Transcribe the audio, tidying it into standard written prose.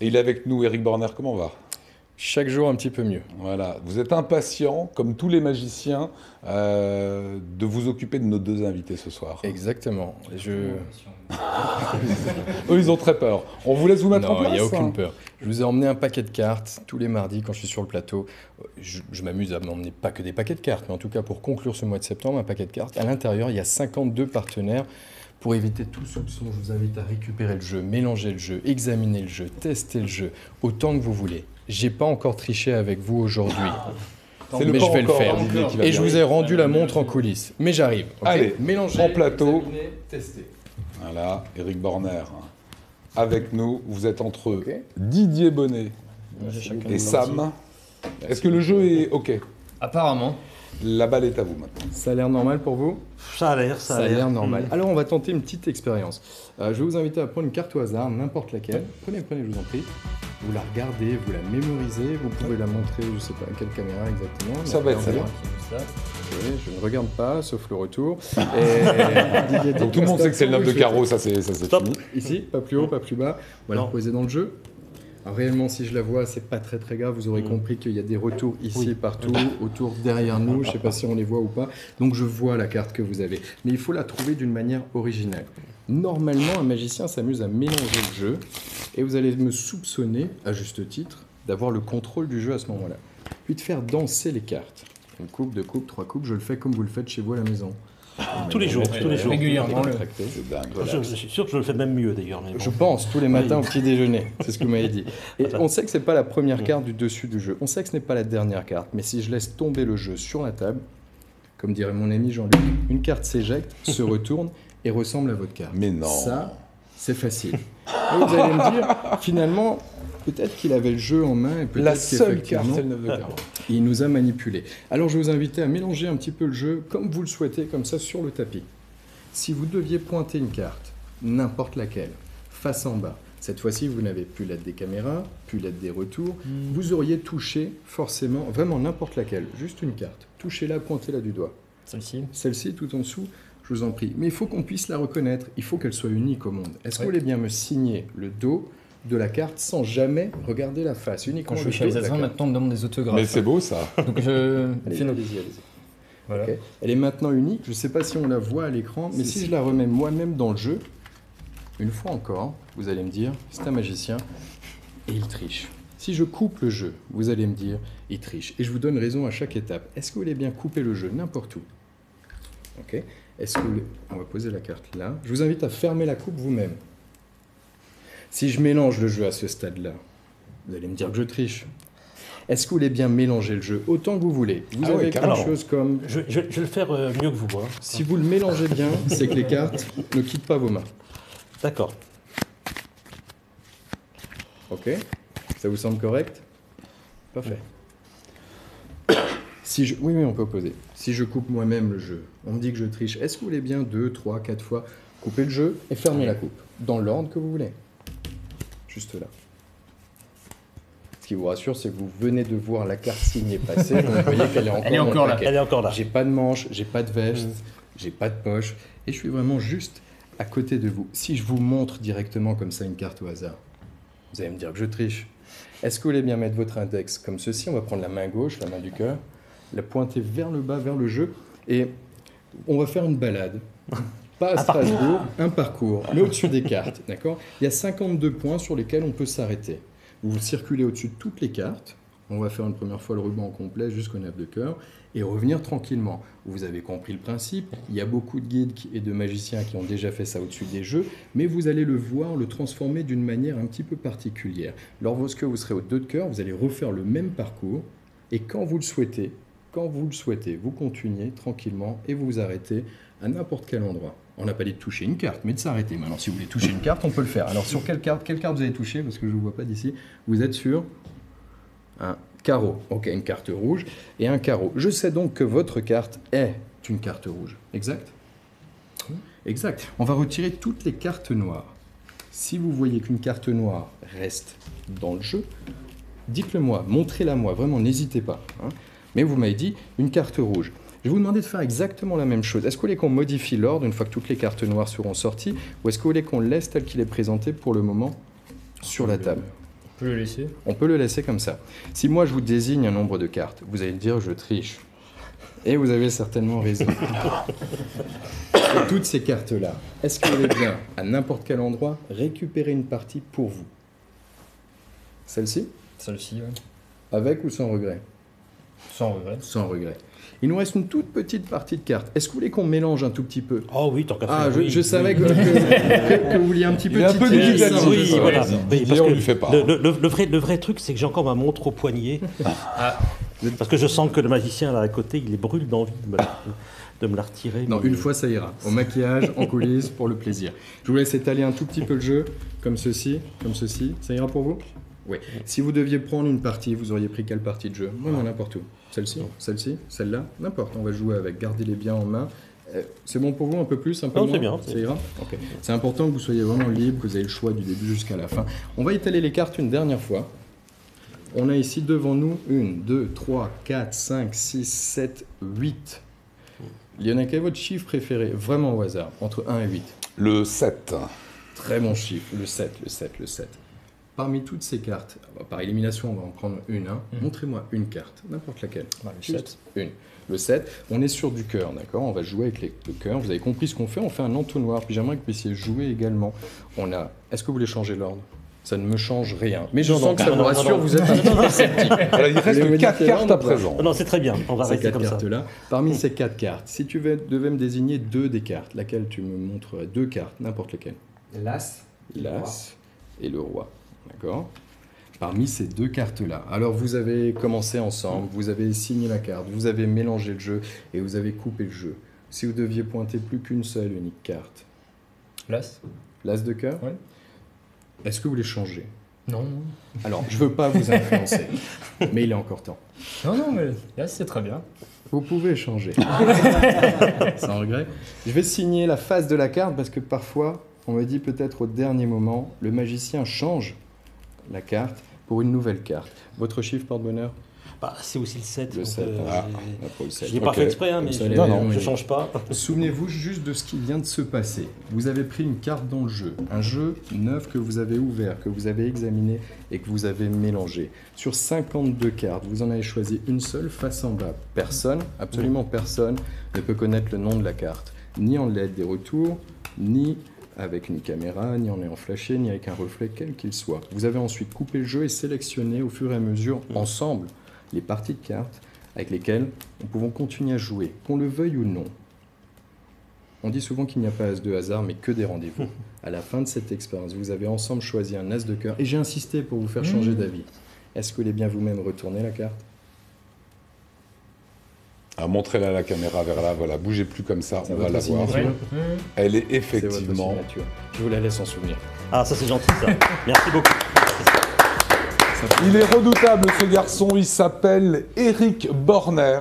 Et il est avec nous, Eric Borner, comment on va? Chaque jour un petit peu mieux. Voilà, vous êtes impatient, comme tous les magiciens, de vous occuper de nos deux invités ce soir. Exactement. Eux, ils ont très peur. On vous laisse vous mettre en Non, place. il n'y a aucune hein. peur. Je vous ai emmené un paquet de cartes tous les mardis quand je suis sur le plateau. Je m'amuse à m'emmener pas que des paquets de cartes, mais en tout cas pour conclure ce mois de septembre, un paquet de cartes. À l'intérieur, il y a 52 partenaires. Pour éviter tout soupçon, je vous invite à récupérer le jeu, mélanger le jeu, examiner le jeu, tester le jeu, autant que vous voulez. J'ai pas encore triché avec vous aujourd'hui. C'est le Mais pas je vais le encore, faire. Olivier, qui va Et bien. je vous ai rendu la montre en coulisses. Mais j'arrive. ok Allez, mélanger, en plateau. examiner, tester. Voilà, Eric Borner. Avec nous, vous êtes entre Ok. Didier Bonnet et Sam. Est-ce que le jeu est OK? Apparemment. La balle est à vous maintenant. Ça a l'air normal pour vous? Ça a l'air, Ça a l'air normal. Alors on va tenter une petite expérience. Je vais vous inviter à prendre une carte au hasard, n'importe laquelle. Prenez, je vous en prie. Vous la regardez, vous la mémorisez, vous pouvez la montrer, je sais pas à quelle caméra exactement. Ça va être celle-là. Oui, je ne regarde pas, sauf le retour. Et Didier dit Donc tout le monde sait que c'est le 9 de je- carreau, ça c'est Stop. fini. Ici, pas plus haut, pas plus bas. Voilà, Non. posez dans le jeu. Alors, réellement, si je la vois, c'est pas très très grave. Vous aurez compris qu'il y a des retours ici, Oui. partout, autour, derrière nous. Je sais pas si on les voit ou pas. Donc je vois la carte que vous avez. Mais il faut la trouver d'une manière originale. Normalement, un magicien s'amuse à mélanger le jeu. Et vous allez me soupçonner, à juste titre, d'avoir le contrôle du jeu à ce moment-là. Puis de faire danser les cartes. Une coupe, deux coupes, trois coupes. Je le fais comme vous le faites chez vous à la maison. Tous les jours, tous les jours. Régulièrement. Rétracté. C'est dingue. Je suis sûr que je le fais même mieux d'ailleurs. mais bon. Je pense, tous les matins au petit déjeuner. C'est ce que vous m'avez dit. Et on sait que ce n'est pas la première carte du dessus du jeu. On sait que ce n'est pas la dernière carte. Mais si je laisse tomber le jeu sur la table, comme dirait mon ami Jean-Luc, une carte s'éjecte, se retourne et ressemble à votre carte. Mais non. Ça, c'est facile. Et vous allez me dire, finalement, peut-être qu'il avait le jeu en main et peut-être La seule carte, qu'effectivement, c'est le 9 de carreau. il nous a manipulés. Alors je vais vous inviter à mélanger un petit peu le jeu comme vous le souhaitez, comme ça sur le tapis. Si vous deviez pointer une carte, n'importe laquelle, face en bas, cette fois-ci vous n'avez plus l'aide des caméras, plus l'aide des retours, vous auriez touché forcément, vraiment n'importe laquelle, juste une carte. Touchez-la, pointez-la du doigt. Celle-ci. Celle-ci tout en dessous, je vous en prie. Mais il faut qu'on puisse la reconnaître, il faut qu'elle soit unique au monde. Est-ce que vous voulez bien me signer le dos de la carte sans jamais regarder la face, uniquement Quand je le suis dos de la alsacien, carte. maintenant on me demande des autographes. Mais c'est beau ça. Donc je Allez, fais nos- allez-y, allez-y. Voilà. Ok. Elle est maintenant unique. Je ne sais pas si on la voit à l'écran, mais si je la remets moi-même dans le jeu, une fois encore, vous allez me dire, c'est un magicien et il triche. Si je coupe le jeu, vous allez me dire, il triche. Et je vous donne raison à chaque étape. Est-ce que vous voulez bien couper le jeu n'importe où? Ok. Est-ce que vous voulez... On va poser la carte là. Je vous invite à fermer la coupe vous-même. Si je mélange le jeu à ce stade-là, vous allez me dire que je triche. Est-ce que vous voulez bien mélanger le jeu autant que vous voulez? Vous Ah avez ouais, quelque carrément. chose comme... Je vais le faire mieux que vous. Hein. Si vous le mélangez bien, c'est que les cartes ne quittent pas vos mains. D'accord. Ok? Ça vous semble correct? Parfait. Oui, on peut opposer. Si je coupe moi-même le jeu, on me dit que je triche. Est-ce que vous voulez bien 2, 3, 4 fois couper le jeu et fermer la coupe? Dans l'ordre que vous voulez. Juste là. Ce qui vous rassure, c'est que vous venez de voir la carte signée passer. Donc vous voyez qu'elle est encore, Elle est dans le encore là. paquet. Elle est encore là. J'ai pas de manche, j'ai pas de veste, j'ai pas de poche, et je suis vraiment juste à côté de vous. Si je vous montre directement comme ça une carte au hasard, vous allez me dire que je triche. Est-ce que vous voulez bien mettre votre index comme ceci? On va prendre la main gauche, la main du cœur, la pointer vers le bas, vers le jeu, et on va faire une balade. Pas à Strasbourg, un parcours, mais au-dessus des cartes, d'accord? Il y a 52 points sur lesquels on peut s'arrêter. Vous circulez au-dessus de toutes les cartes. On va faire une première fois le ruban au complet jusqu'au 9 de cœur et revenir tranquillement. Vous avez compris le principe. Il y a beaucoup de guides et de magiciens qui ont déjà fait ça au-dessus des jeux, mais vous allez le voir, le transformer d'une manière un petit peu particulière. Lorsque vous serez au 2 de cœur, vous allez refaire le même parcours et quand vous le souhaitez, vous continuez tranquillement et vous vous arrêtez à n'importe quel endroit. On n'a pas dit de toucher une carte, mais de s'arrêter. Maintenant, si vous voulez toucher une carte, on peut le faire. Alors, sur quelle carte vous avez touché? Parce que je ne vous vois pas d'ici. Vous êtes sur un carreau. Ok, une carte rouge et un carreau. Je sais donc que votre carte est une carte rouge. Exact? Exact. On va retirer toutes les cartes noires. Si vous voyez qu'une carte noire reste dans le jeu, dites-le moi, montrez-la moi, vraiment, n'hésitez pas. Hein. Mais vous m'avez dit une carte rouge. Je vais vous demander de faire exactement la même chose. Est-ce que vous voulez qu'on modifie l'ordre une fois que toutes les cartes noires seront sorties, ou est-ce que vous voulez qu'on laisse tel qu'il est présenté pour le moment sur la table? Je peux le laisser. On peut le laisser comme ça. Si moi je vous désigne un nombre de cartes, vous allez me dire je triche. Et vous avez certainement raison. Et toutes ces cartes-là, est-ce que vous voulez bien, à n'importe quel endroit, récupérer une partie pour vous? Celle-ci? Celle-ci, ouais. Avec ou sans regret? Sans regret. Sans regret. Il nous reste une toute petite partie de cartes. Est-ce que vous voulez qu'on mélange un tout petit peu? Oh oui, tant qu'à Ah, faire. je, oui, je savais oui. que vous vouliez un petit peu Il est un peu titiller ça. dubitatif. Oui, voilà. Ouais. Oui, parce on que lui fait pas. le vrai truc, c'est que j'ai encore ma montre au poignet. Parce que je sens que le magicien là à côté, il est brûle d'envie de me la retirer. Non, mais- une fois ça ira. Au maquillage, en coulisses, pour le plaisir. Je vous laisse étaler un tout petit peu le jeu, comme ceci, comme ceci. Ça ira pour vous? Oui. Si vous deviez prendre une partie, vous auriez pris quelle partie de jeu? Moi, n'importe où. Celle-ci, celle-ci, celle-là, n'importe. On va jouer avec. Gardez-les bien en main. C'est bon pour vous? Un peu plus, un peu Non, moins? c'est bien, Ça ira? Ok. C'est important que vous soyez vraiment libre, que vous ayez le choix du début jusqu'à la fin. On va étaler les cartes une dernière fois. On a ici devant nous 1, 2, 3, 4, 5, 6, 7, 8. Lionel, quel est votre chiffre préféré, vraiment au hasard, entre 1 et 8? Le 7. Très bon chiffre, le 7, le 7, le 7. Parmi toutes ces cartes, par élimination, on va en prendre une. Montrez-moi une carte, n'importe laquelle. Bah, le Juste 7. une. Le 7, on est sur du cœur, d'accord? On va jouer avec le cœur. Vous avez compris ce qu'on fait, on fait un entonnoir. Puis j'aimerais que vous puissiez jouer également. On a. Est-ce que vous voulez changer l'ordre? Ça ne me change rien. Mais je sens que ça vous rassure, vous êtes un petit peu sceptique. Voilà, il Voulez me reste dire 4 quel cartes ordre à ou pas? présent. Non, c'est très bien. On va Ces rester quatre comme ça. cartes-là. Parmi ces 4 cartes, si tu devais me désigner 2 des cartes, laquelle tu me montrerais? 2 cartes, n'importe lesquelles. L'As. L'As et le Roi. D'accord? Parmi ces 2 cartes-là, alors vous avez commencé ensemble, vous avez signé la carte, vous avez mélangé le jeu et vous avez coupé le jeu. Si vous deviez pointer plus qu'une seule unique carte, L'As. l'As de cœur, Ouais. est-ce que vous voulez changer? Non, non. Alors, je ne veux pas vous influencer, mais il est encore temps. Non, non, mais l'As, c'est très bien. Vous pouvez changer. Sans regret. Je vais signer la face de la carte parce que parfois, on me dit peut-être au dernier moment, le magicien change la carte pour une nouvelle carte. Votre chiffre porte-bonheur? Bah, c'est aussi le 7. Le donc, 7. Ah. On a pas le 7. je l'ai pas Ok. fait exprès, hein, Comme mais ça, je, les non, rayons, je ils- change pas. Souvenez-vous juste de ce qui vient de se passer. Vous avez pris une carte dans le jeu, un jeu neuf que vous avez ouvert, que vous avez examiné et que vous avez mélangé. Sur 52 cartes, vous en avez choisi une seule face en bas. Personne, absolument personne, ne peut connaître le nom de la carte, ni en l'aide des retours, ni avec une caméra, ni en ayant flashé, ni avec un reflet quel qu'il soit. Vous avez ensuite coupé le jeu et sélectionné au fur et à mesure, ensemble, les parties de cartes avec lesquelles nous pouvons continuer à jouer, qu'on le veuille ou non. On dit souvent qu'il n'y a pas as de hasard, mais que des rendez-vous. À la fin de cette expérience, vous avez ensemble choisi un as de cœur, et j'ai insisté pour vous faire changer d'avis. Est-ce que vous voulez bien vous-même retourner la carte? Ah, montrez-la à la caméra vers là, voilà, bougez plus comme ça, C'est on va votre la voir. signature. Elle est C'est votre effectivement. signature. Je vous la laisse en souvenir. Ah, ça c'est gentil ça. Merci beaucoup. Il est redoutable ce garçon, il s'appelle Eric Borner.